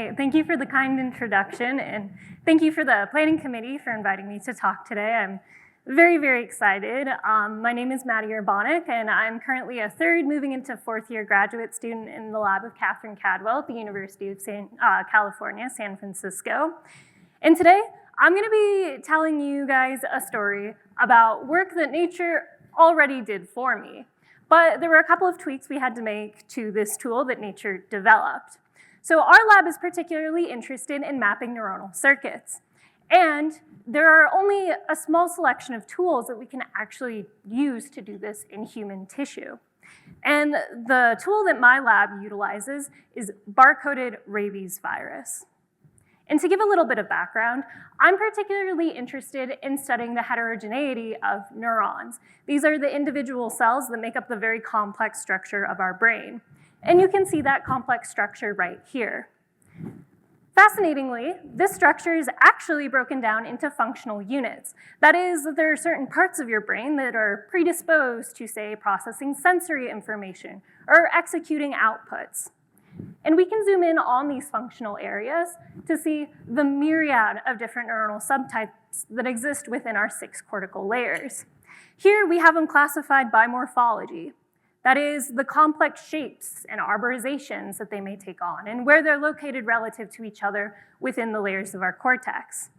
Hi, thank you for the kind introduction, and thank you for the planning committee for inviting me to talk today. I'm very, very excited. My name is Maddie Urbanek, and I'm currently a third moving into fourth year graduate student in the lab of Catherine Cadwell at the University of California, San Francisco. And today, I'm gonna be telling you guys a story about work that nature already did for me. But there were a couple of tweaks we had to make to this tool that nature developed. So our lab is particularly interested in mapping neuronal circuits. And there are only a small selection of tools that we can actually use to do this in human tissue. And the tool that my lab utilizes is Barcoded Rabies virus. And to give a little bit of background, I'm particularly interested in studying the heterogeneity of neurons. These are the individual cells that make up the very complex structure of our brain. And you can see that complex structure right here. Fascinatingly, this structure is actually broken down into functional units. That is, that there are certain parts of your brain that are predisposed to, say, processing sensory information or executing outputs. And we can zoom in on these functional areas to see the myriad of different neuronal subtypes that exist within our 6 cortical layers. Here we have them classified by morphology. That is, the complex shapes and arborizations that they may take on and where they're located relative to each other within the layers of our cortex.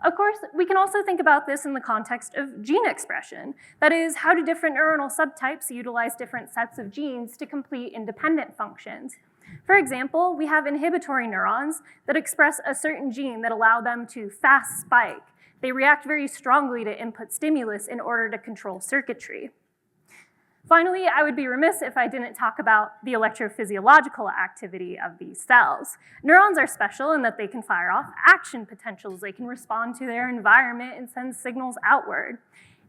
Of course, we can also think about this in the context of gene expression. That is, how do different neuronal subtypes utilize different sets of genes to complete independent functions? For example, we have inhibitory neurons that express a certain gene that allow them to fast spike. They react very strongly to input stimulus in order to control circuitry. Finally, I would be remiss if I didn't talk about the electrophysiological activity of these cells. Neurons are special in that they can fire off action potentials. They can respond to their environment and send signals outward.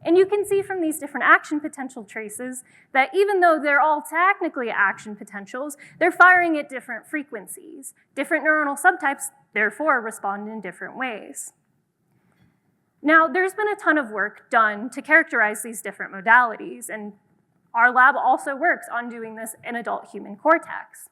And you can see from these different action potential traces that even though they're all technically action potentials, they're firing at different frequencies. Different neuronal subtypes, therefore, respond in different ways. Now, there's been a ton of work done to characterize these different modalities, and our lab also works on doing this in adult human cortex.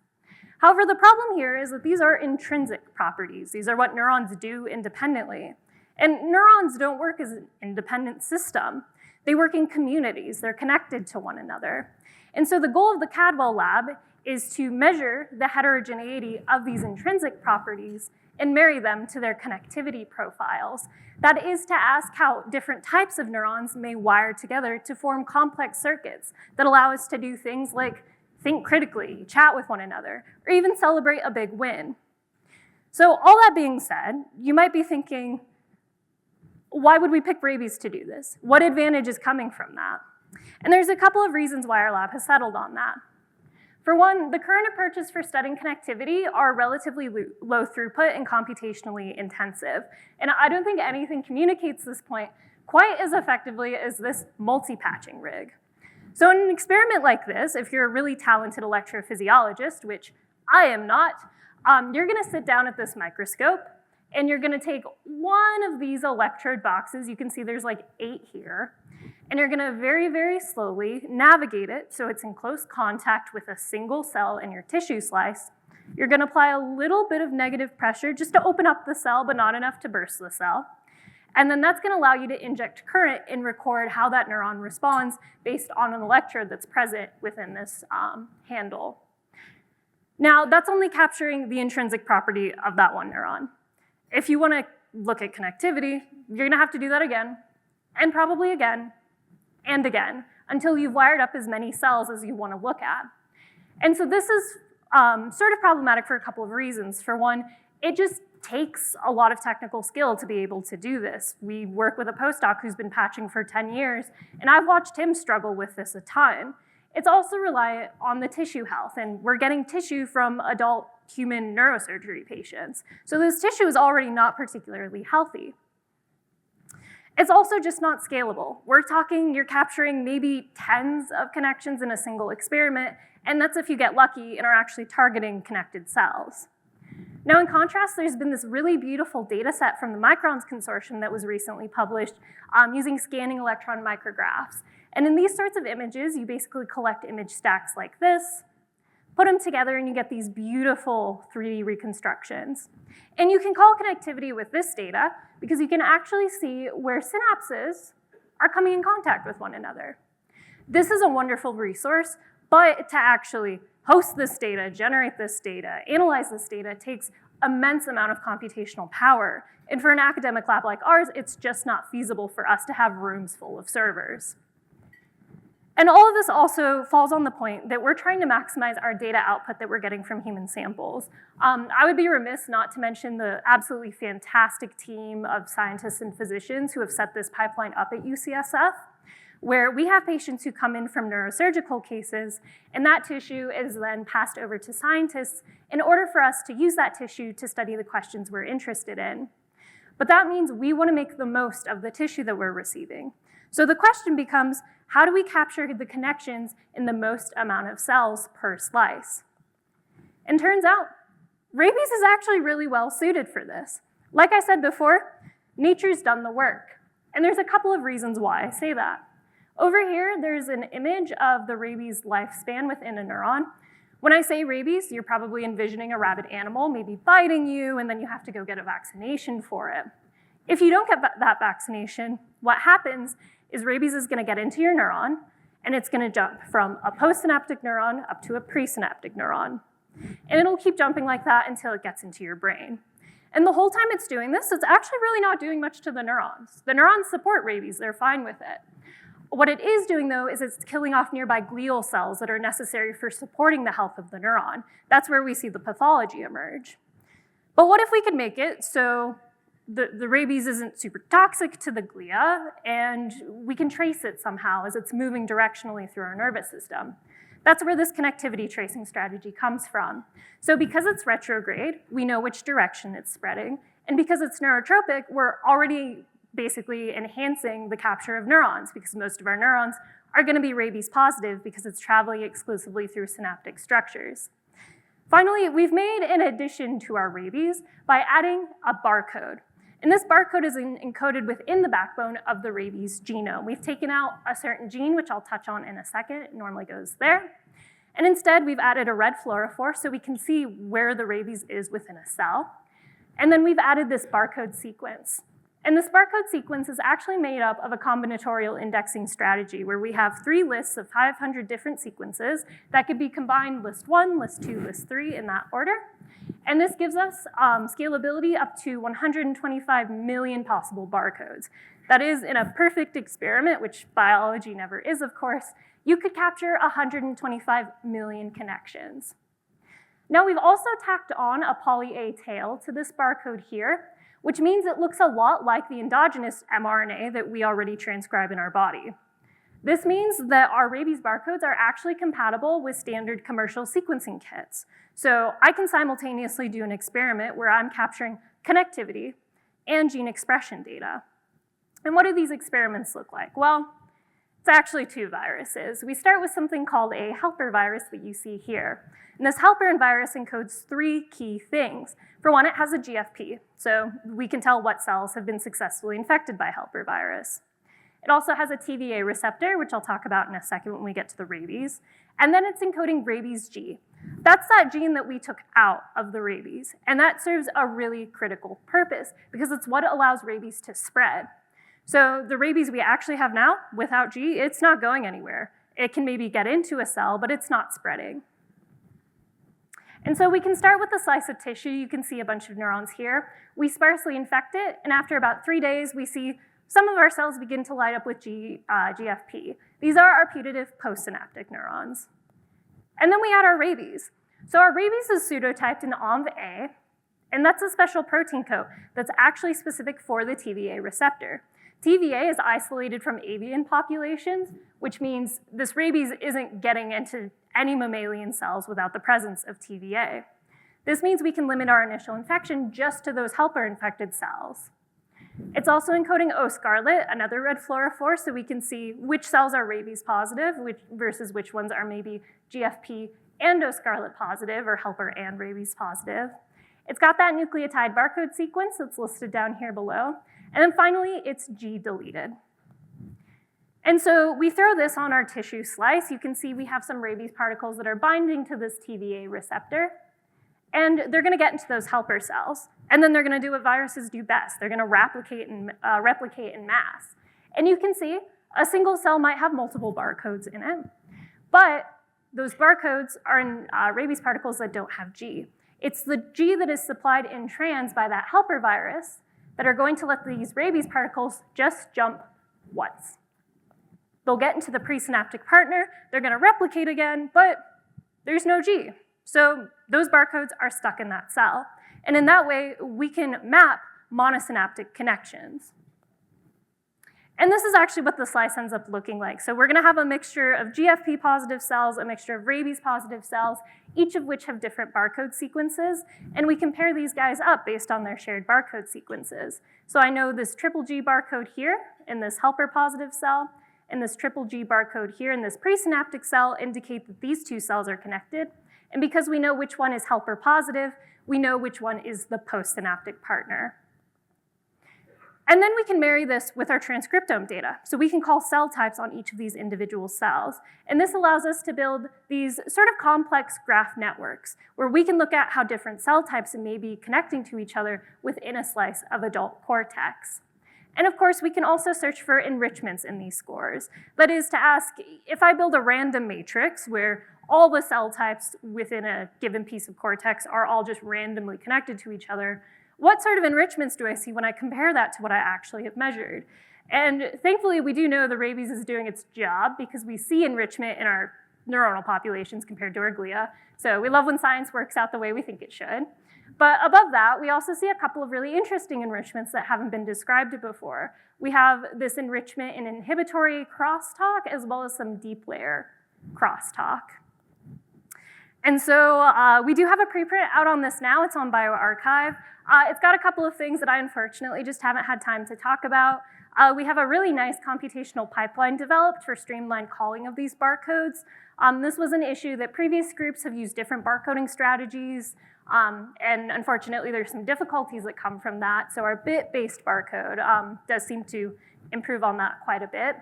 However, the problem here is that these are intrinsic properties. These are what neurons do independently. And neurons don't work as an independent system. They work in communities. They're connected to one another. And so the goal of the Cadwell lab is to measure the heterogeneity of these intrinsic properties and marry them to their connectivity profiles. That is to ask how different types of neurons may wire together to form complex circuits that allow us to do things like think critically, chat with one another, or even celebrate a big win. So all that being said, you might be thinking, why would we pick rabies to do this? What advantage is coming from that? And there's a couple of reasons why our lab has settled on that. For one, the current approaches for studying connectivity are relatively low throughput and computationally intensive. And I don't think anything communicates this point quite as effectively as this multi-patching rig. So in an experiment like this, if you're a really talented electrophysiologist, which I am not, you're gonna sit down at this microscope and you're gonna take one of these electrode boxes, you can see there's like 8 here, and you're gonna very, very slowly navigate it so it's in close contact with a single cell in your tissue slice. You're gonna apply a little bit of negative pressure just to open up the cell, but not enough to burst the cell. And then that's gonna allow you to inject current and record how that neuron responds based on an electrode that's present within this handle. Now, that's only capturing the intrinsic property of that one neuron. If you wanna look at connectivity, you're gonna have to do that again, and probably again, and again, until you've wired up as many cells as you want to look at. And so this is sort of problematic for a couple of reasons. For one, it just takes a lot of technical skill to be able to do this. We work with a postdoc who's been patching for 10 years, and I've watched him struggle with this a ton. It's also reliant on the tissue health, and we're getting tissue from adult human neurosurgery patients. So this tissue is already not particularly healthy. It's also just not scalable. We're talking you're capturing maybe tens of connections in a single experiment, and that's if you get lucky and are actually targeting connected cells. Now, in contrast, there's been this really beautiful data set from the Microns Consortium that was recently published using scanning electron micrographs. And in these sorts of images, you basically collect image stacks like this, Put them together and you get these beautiful 3D reconstructions. And you can call connectivity with this data because you can actually see where synapses are coming in contact with one another. This is a wonderful resource, but to actually host this data, generate this data, analyze this data takes immense amount of computational power. And for an academic lab like ours, it's just not feasible for us to have rooms full of servers. And all of this also falls on the point that we're trying to maximize our data output that we're getting from human samples. I would be remiss not to mention the absolutely fantastic team of scientists and physicians who have set this pipeline up at UCSF, where we have patients who come in from neurosurgical cases, and that tissue is then passed over to scientists in order for us to use that tissue to study the questions we're interested in. But that means we want to make the most of the tissue that we're receiving. So the question becomes, how do we capture the connections in the most amount of cells per slice? And turns out, rabies is actually really well suited for this. Like I said before, nature's done the work. And there's a couple of reasons why I say that. Over here, there's an image of the rabies lifespan within a neuron. When I say rabies, you're probably envisioning a rabid animal maybe biting you, and then you have to go get a vaccination for it. If you don't get that vaccination, what happens is rabies is going to get into your neuron, and it's going to jump from a postsynaptic neuron up to a presynaptic neuron. And it'll keep jumping like that until it gets into your brain. And the whole time it's doing this, it's actually really not doing much to the neurons. The neurons support rabies, they're fine with it. What it is doing, though, is it's killing off nearby glial cells that are necessary for supporting the health of the neuron. That's where we see the pathology emerge. But what if we could make it so the rabies isn't super toxic to the glia, and we can trace it somehow as it's moving directionally through our nervous system? That's where this connectivity tracing strategy comes from. So because it's retrograde, we know which direction it's spreading, and because it's neurotropic, we're already basically enhancing the capture of neurons, because most of our neurons are going to be rabies positive because it's traveling exclusively through synaptic structures. Finally, we've made an addition to our rabies by adding a barcode. And this barcode is encoded within the backbone of the rabies genome. We've taken out a certain gene, which I'll touch on in a second. It normally goes there. And instead, we've added a red fluorophore so we can see where the rabies is within a cell. And then we've added this barcode sequence. And this barcode sequence is actually made up of a combinatorial indexing strategy where we have 3 lists of 500 different sequences that could be combined list 1, list 2, list 3 in that order. And this gives us scalability up to 125 million possible barcodes. That is, in a perfect experiment, which biology never is, of course, you could capture 125 million connections. Now, we've also tacked on a poly-A tail to this barcode here, which means it looks a lot like the endogenous mRNA that we already transcribe in our body. This means that our rabies barcodes are actually compatible with standard commercial sequencing kits. So I can simultaneously do an experiment where I'm capturing connectivity and gene expression data. And what do these experiments look like? Well, it's actually 2 viruses. We start with something called a helper virus that you see here. And this helper virus encodes 3 key things. For one, it has a GFP, so we can tell what cells have been successfully infected by helper virus. It also has a TVA receptor, which I'll talk about in a second when we get to the rabies. And then it's encoding rabies G. That's that gene that we took out of the rabies. And that serves a really critical purpose because it's what allows rabies to spread. So the rabies we actually have now, without G, it's not going anywhere. It can maybe get into a cell, but it's not spreading. And so we can start with a slice of tissue. You can see a bunch of neurons here. We sparsely infect it, and after about 3 days, we see some of our cells begin to light up with GFP. These are our putative postsynaptic neurons. And then we add our rabies. So our rabies is pseudotyped in ONV-A, and that's a special protein coat that's actually specific for the TVA receptor. TVA is isolated from avian populations, which means this rabies isn't getting into any mammalian cells without the presence of TVA. This means we can limit our initial infection just to those helper-infected cells. It's also encoding O scarlet, another red fluorophore, so we can see which cells are rabies positive versus which ones are maybe GFP and O scarlet positive, or helper and rabies positive. It's got that nucleotide barcode sequence that's listed down here below. And then finally, it's G deleted. And so we throw this on our tissue slice. You can see we have some rabies particles that are binding to this TVA receptor. And they're going to get into those helper cells. And then they're going to do what viruses do best. They're going to replicate in mass. And you can see a single cell might have multiple barcodes in it. But those barcodes are in rabies particles that don't have G. It's the G that is supplied in trans by that helper virus that are going to let these rabies particles just jump once. They'll get into the presynaptic partner, they're going to replicate again, but there's no G. So those barcodes are stuck in that cell. And in that way, we can map monosynaptic connections. And this is actually what the slice ends up looking like. So we're going to have a mixture of GFP positive cells, a mixture of rabies positive cells, each of which have different barcode sequences. And we compare these guys up based on their shared barcode sequences. So I know this triple G barcode here in this helper positive cell, and this triple G barcode here in this presynaptic cell indicate that these two cells are connected. And because we know which one is helper positive, we know which one is the postsynaptic partner. And then we can marry this with our transcriptome data. So we can call cell types on each of these individual cells. And this allows us to build these sort of complex graph networks where we can look at how different cell types may be connecting to each other within a slice of adult cortex. And of course, we can also search for enrichments in these scores. That is to ask, if I build a random matrix where all the cell types within a given piece of cortex are all just randomly connected to each other, what sort of enrichments do I see when I compare that to what I actually have measured? And thankfully, we do know the rabies is doing its job because we see enrichment in our neuronal populations compared to our glia. So we love when science works out the way we think it should. But above that, we also see a couple of really interesting enrichments that haven't been described before. We have this enrichment in inhibitory crosstalk as well as some deep layer crosstalk. And so we do have a preprint out on this now. It's on bioRxiv. It's got a couple of things that I unfortunately just haven't had time to talk about. We have a really nice computational pipeline developed for streamlined calling of these barcodes. This was an issue that previous groups have used different barcoding strategies, and unfortunately there's some difficulties that come from that, so our bit-based barcode does seem to improve on that quite a bit.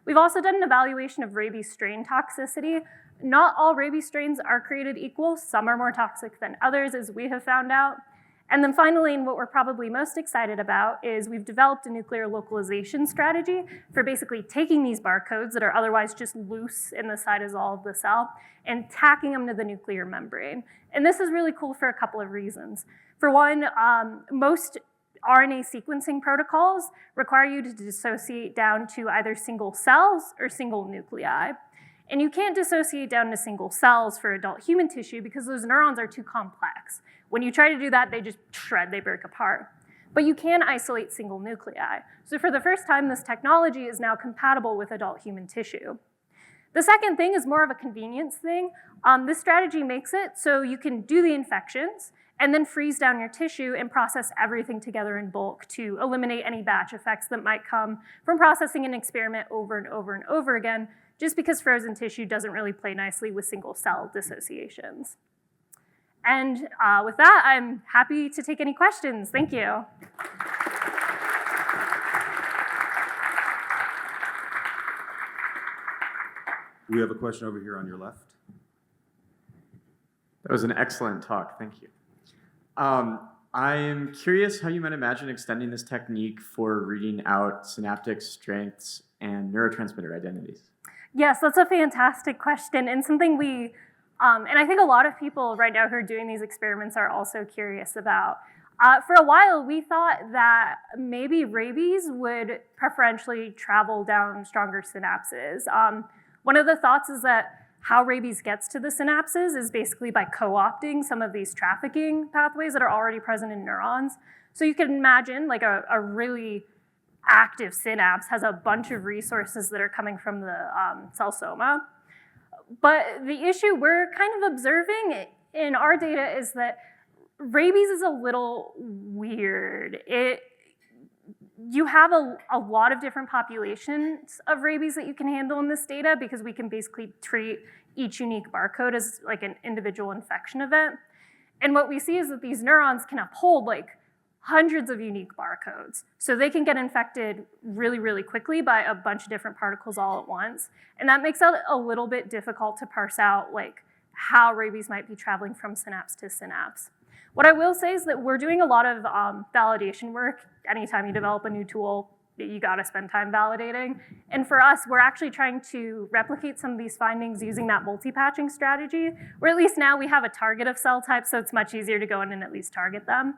We've also done an evaluation of rabies strain toxicity. Not all rabies strains are created equal. Some are more toxic than others, as we have found out. And then finally, and what we're probably most excited about, is we've developed a nuclear localization strategy for basically taking these barcodes that are otherwise just loose in the cytosol of the cell and tacking them to the nuclear membrane. And this is really cool for a couple of reasons. For one, most RNA sequencing protocols require you to dissociate down to either single cells or single nuclei. And you can't dissociate down to single cells for adult human tissue because those neurons are too complex. When you try to do that, they just shred, they break apart. But you can isolate single nuclei. So for the first time, this technology is now compatible with adult human tissue. The second thing is more of a convenience thing. This strategy makes it so you can do the infections and then freeze down your tissue and process everything together in bulk to eliminate any batch effects that might come from processing an experiment over and over and over again, just because frozen tissue doesn't really play nicely with single cell dissociations. And with that, I'm happy to take any questions. Thank you. We have a question over here on your left. That was an excellent talk. Thank you. I am curious how you might imagine extending this technique for reading out synaptic strengths and neurotransmitter identities. Yes, that's a fantastic question, and something we, and I think a lot of people right now who are doing these experiments are also curious about. For a while, we thought that maybe rabies would preferentially travel down stronger synapses. One of the thoughts is that how rabies gets to the synapses is basically by co-opting some of these trafficking pathways that are already present in neurons. So you can imagine like a really active synapse has a bunch of resources that are coming from the cell soma. But the issue we're kind of observing in our data is that rabies is a little weird. You have a lot of different populations of rabies that you can handle in this data because we can basically treat each unique barcode as like an individual infection event. And what we see is that these neurons can uphold like hundreds of unique barcodes. So they can get infected really, really quickly by a bunch of different particles all at once. And that makes it a little bit difficult to parse out like how rabies might be traveling from synapse to synapse. What I will say is that we're doing a lot of validation work. Anytime you develop a new tool, you gotta spend time validating. And for us, we're actually trying to replicate some of these findings using that multi-patching strategy, where at least now we have a target of cell types, so it's much easier to go in and at least target them.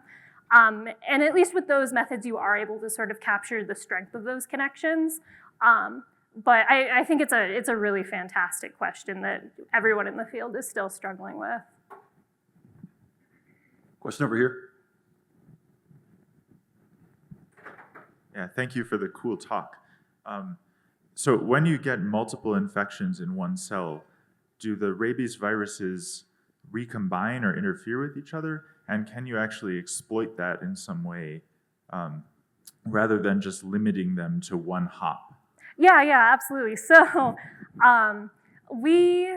And at least with those methods, you are able to sort of capture the strength of those connections. But I think it's a really fantastic question that everyone in the field is still struggling with. Question over here. Yeah, thank you for the cool talk. So when you get multiple infections in one cell, do the rabies viruses recombine or interfere with each other? And can you actually exploit that in some way rather than just limiting them to one hop? Yeah, absolutely. So we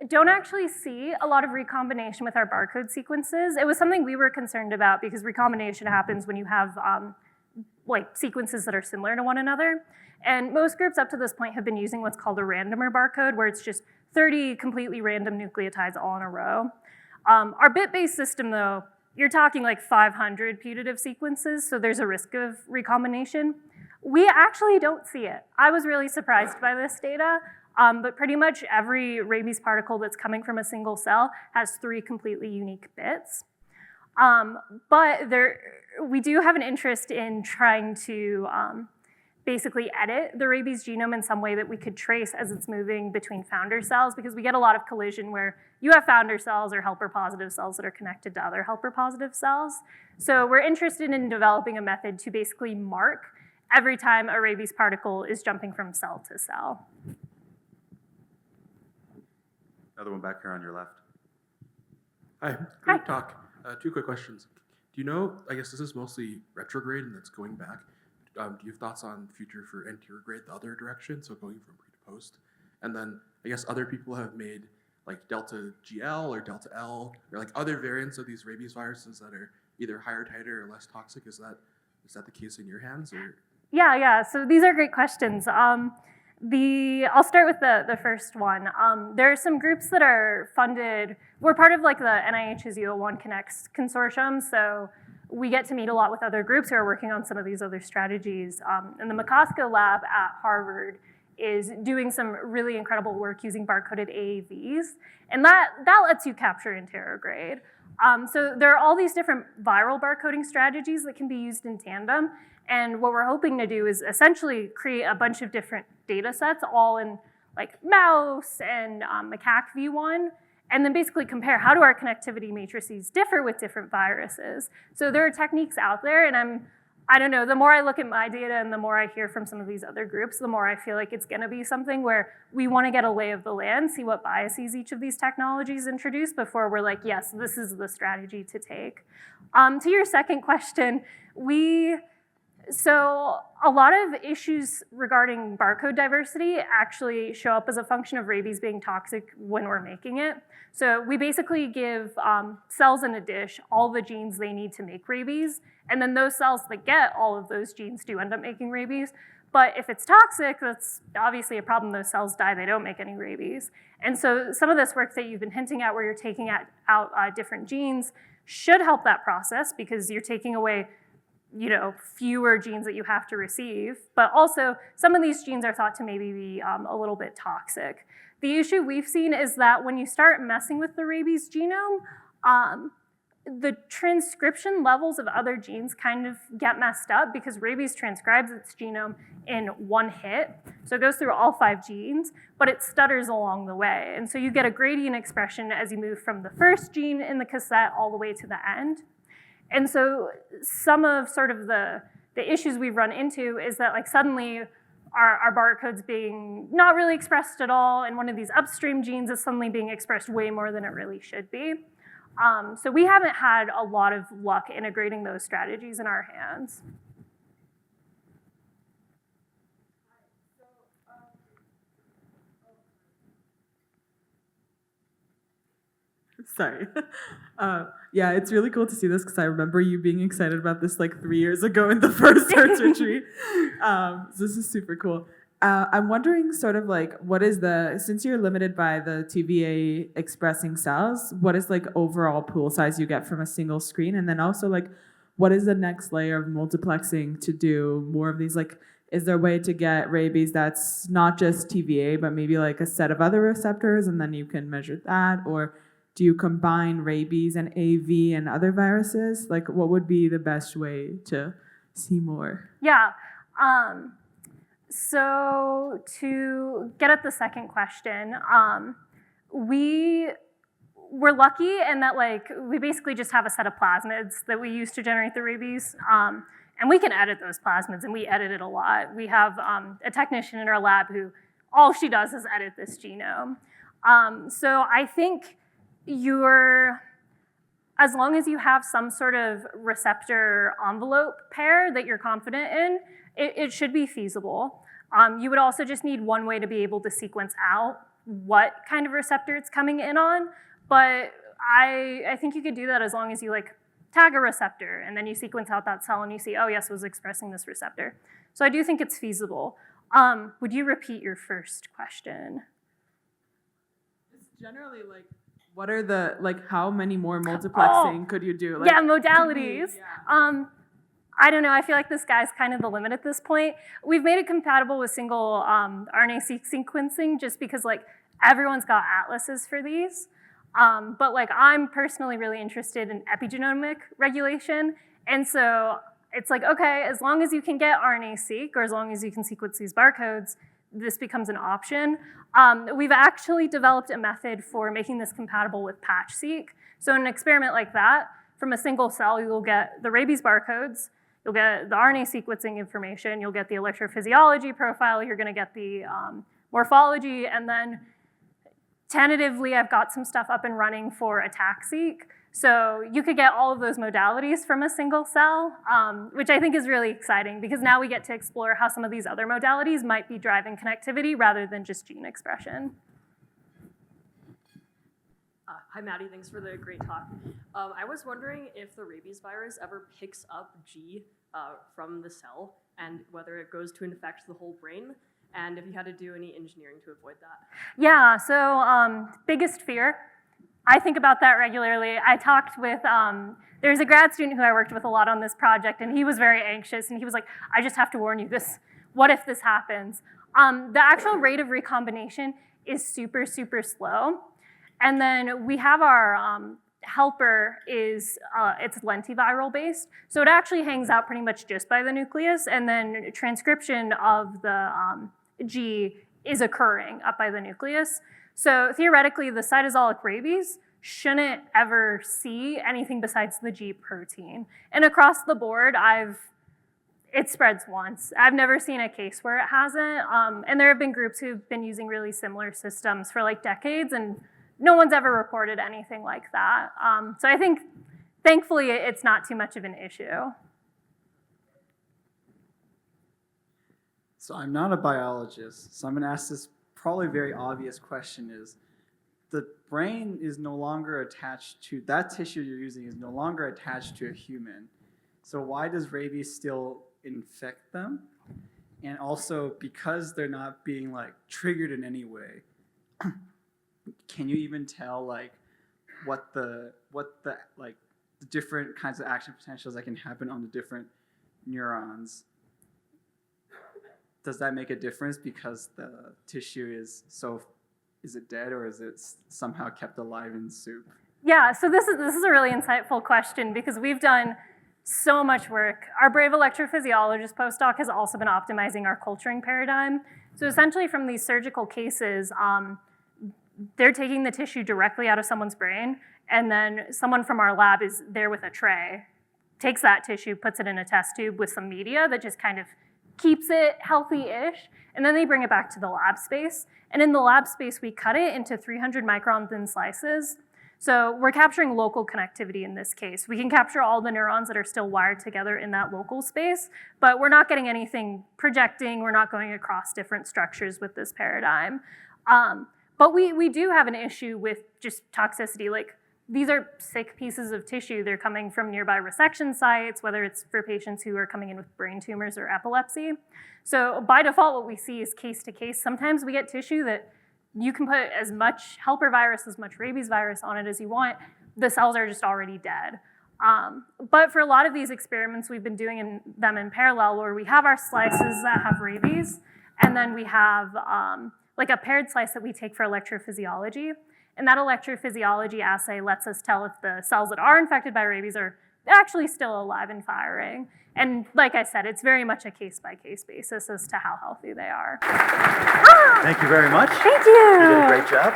don't actually see a lot of recombination with our barcode sequences. It was something we were concerned about because recombination happens when you have like sequences that are similar to one another. And most groups up to this point have been using what's called a randomer barcode, where it's just 30 completely random nucleotides all in a row. Our bit-based system, though, you're talking like 500 putative sequences, so there's a risk of recombination. We actually don't see it. I was really surprised by this data, but pretty much every rabies particle that's coming from a single cell has 3 completely unique bits. But we do have an interest in trying to basically edit the rabies genome in some way that we could trace as it's moving between founder cells, because we get a lot of collision where you have founder cells or helper positive cells that are connected to other helper positive cells. So we're interested in developing a method to basically mark every time a rabies particle is jumping from cell to cell. Another one back here on your left. Hi, great talk. 2 quick questions. Do you know, I guess this is mostly retrograde and it's going back. Do you have thoughts on the future for anterograde the other direction, so going from pre to post? And then I guess other people have made like delta GL or delta L or like other variants of these rabies viruses that are either higher titer or less toxic. Is that the case in your hands? Or? Yeah. So these are great questions. I'll start with the first one. There are some groups that are funded. We're part of like the NIH's U01 Connects consortium, so we get to meet a lot with other groups who are working on some of these other strategies. And the McCosker lab at Harvard is doing some really incredible work using barcoded AAVs, and that lets you capture interrograde. So there are all these different viral barcoding strategies that can be used in tandem, and what we're hoping to do is essentially create a bunch of different data sets, all in like mouse and macaque V1, and then basically compare how do our connectivity matrices differ with different viruses. So there are techniques out there, and I don't know, the more I look at my data and the more I hear from some of these other groups, the more I feel like it's gonna be something where we wanna get a lay of the land, see what biases each of these technologies introduce before we're like, yes, this is the strategy to take. To your second question, so a lot of issues regarding barcode diversity actually show up as a function of rabies being toxic when we're making it. So we basically give cells in a dish all the genes they need to make rabies, and then those cells that get all of those genes do end up making rabies. But if it's toxic, that's obviously a problem. Those cells die, they don't make any rabies. And so some of this work that you've been hinting at where you're taking out different genes should help that process, because you're taking away fewer genes that you have to receive, but also some of these genes are thought to maybe be a little bit toxic. The issue we've seen is that when you start messing with the rabies genome, the transcription levels of other genes kind of get messed up because rabies transcribes its genome in one hit. So it goes through all 5 genes, but it stutters along the way. And so you get a gradient expression as you move from the first gene in the cassette all the way to the end. And so some of sort of the issues we've run into is that like suddenly our barcode's being not really expressed at all, and one of these upstream genes is suddenly being expressed way more than it really should be. So we haven't had a lot of luck integrating those strategies in our hands. Sorry. Yeah, it's really cool to see this because I remember you being excited about this like 3 years ago in the first Hertz retreat. So this is super cool. I'm wondering sort of like since you're limited by the TVA expressing cells, what is like overall pool size you get from a single screen? And then also like, what is the next layer of multiplexing to do more of these? Like, is there a way to get rabies that's not just TVA, but maybe like a set of other receptors and then you can measure that? Or do you combine rabies and AV and other viruses? Like, what would be the best way to see more? Yeah. So to get at the second question, we're lucky in that like we basically just have a set of plasmids that we use to generate the rabies, and we can edit those plasmids, and we edit it a lot. We have a technician in our lab who all she does is edit this genome. So I think as long as you have some sort of receptor envelope pair that you're confident in, it should be feasible. You would also just need one way to be able to sequence out what kind of receptor it's coming in on, but I think you could do that as long as you like tag a receptor and then you sequence out that cell and you see, oh yes, it was expressing this receptor. So I do think it's feasible. Would you repeat your first question? It's generally like, what are the, like how many more multiplexing could you do? Like, yeah, modalities. I don't know, I feel like the sky's kind of the limit at this point. We've made it compatible with single RNA-seq sequencing just because like everyone's got atlases for these. But like I'm personally really interested in epigenomic regulation. And so it's like, okay, as long as you can get RNA-seq or as long as you can sequence these barcodes, this becomes an option. We've actually developed a method for making this compatible with patch-seq. So in an experiment like that, from a single cell, you'll get the rabies barcodes, you'll get the RNA sequencing information, you'll get the electrophysiology profile, you're gonna get the morphology, and then tentatively I've got some stuff up and running for ATAC-seq. So you could get all of those modalities from a single cell, which I think is really exciting because now we get to explore how some of these other modalities might be driving connectivity rather than just gene expression. Hi, Maddie. Thanks for the great talk. I was wondering if the rabies virus ever picks up G from the cell and whether it goes to infect the whole brain, and if you had to do any engineering to avoid that. Yeah, so biggest fear. I think about that regularly. I talked with, there's a grad student who I worked with a lot on this project, and he was very anxious, and he was like, I just have to warn you, what if this happens? The actual rate of recombination is super, super slow. And then we have our helper it's lentiviral based. So it actually hangs out pretty much just by the nucleus, and then transcription of the G is occurring up by the nucleus. So theoretically, the cytosolic rabies shouldn't ever see anything besides the G protein. And across the board, it spreads once. I've never seen a case where it hasn't. And there have been groups who've been using really similar systems for like decades, and no one's ever reported anything like that. So I think, thankfully, it's not too much of an issue. So I'm not a biologist, so I'm going to ask this probably very obvious question is, the brain is no longer attached to, that tissue you're using is no longer attached to a human. So why does rabies still infect them? And also, because they're not being like triggered in any way, can you even tell like what the different kinds of action potentials that can happen on the different neurons? Does that make a difference because the tissue is it dead or is it somehow kept alive in soup? Yeah, so this is a really insightful question because we've done so much work. Our brave electrophysiologist postdoc has also been optimizing our culturing paradigm. So essentially from these surgical cases, they're taking the tissue directly out of someone's brain, and then someone from our lab is there with a tray, takes that tissue, puts it in a test tube with some media that just kind of keeps it healthy-ish, and then they bring it back to the lab space. And in the lab space, we cut it into 300 micron thin slices. So we're capturing local connectivity in this case. We can capture all the neurons that are still wired together in that local space, but we're not getting anything projecting. We're not going across different structures with this paradigm. But we do have an issue with just toxicity. Like these are sick pieces of tissue. They're coming from nearby resection sites, whether it's for patients who are coming in with brain tumors or epilepsy. So by default, what we see is case to case. Sometimes we get tissue that you can put as much helper virus, as much rabies virus on it as you want. The cells are just already dead. But for a lot of these experiments, we've been doing them in parallel, where we have our slices that have rabies, and then we have like a paired slice that we take for electrophysiology. And that electrophysiology assay lets us tell if the cells that are infected by rabies are actually still alive and firing. And like I said, it's very much a case-by-case basis as to how healthy they are. Thank you very much. Thank you. You did a great job.